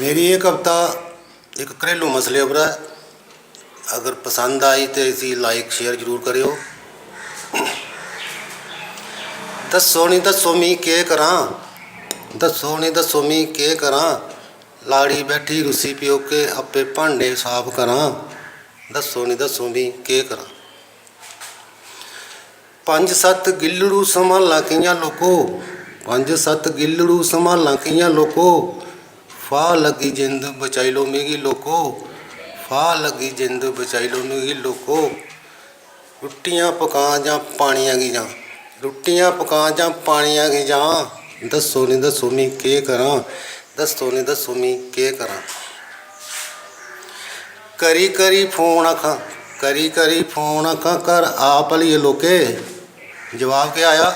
मेरी ये कविता एक घरेलू मसले पर है। अगर पसंद आई तो इसी लाइक शेयर जरूर करियो। दसो नी दसो मी के करां, दसो नी दसो मी के करां, लाड़ी बैठी रुसी पियो के आपे भांडे साफ करां। दसो नी दसो मी के करां। 5-7 गिल्लड़ू संभाला कियां लोको, 5-7 गिल्लड़ू संभाला कियां लोको, फाह लगी जिंद बचाई लो मिगी लोको, फाह लगी जिंद बचाई लो मिगी लोको। रुट्टियां पका जां पानियां की जां, रुट्टियां पका जां पानियां की जां, दसो नी दसो मी के करां, दसो नी दसो मी के करां। करी करी फोन आखां, करी करी फोन आखां घर आ भलिए लोके। जवाब क्या आया,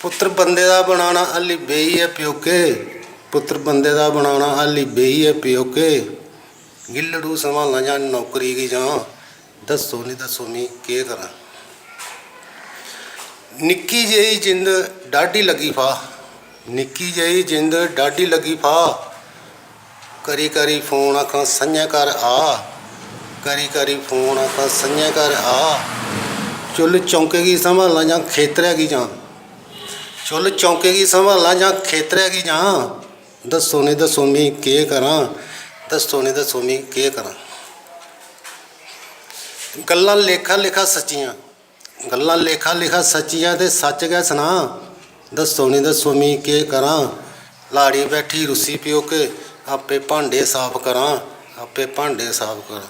पुत्र बंदे दा बनाना हल्ली बेही है प्योके, पुत्र बंदे दा बनाना हल्ली बेही है प्योके। गिल्लड़ू संभालना जां नौकरी की जां, दसो नी दसो मी के करां। निक्की जेही जिंद डाढी लगी फाह, निक्की जेही जिंद डाढी लगी फाह, करी करी फोन आखां संञा घर आ, करी करी फोन आखां संञा घर आ। चुल चौंके की संभालना जां खेतरे की जां, चुल चौंके की संभालना जां खेतरे की जां, दसो नी दसो मी के करां, दसो नी दसो मी के करां। गल्लां लेखा लेखा सच्चियां, गल्लां लेखा लेखा सच्चियां ते सच गै सना, दसो नी दसो मी के करां। लाड़ी बैठी रुसी पियो के आपे भांडे साफ करां, आपे भांडे साफ करां।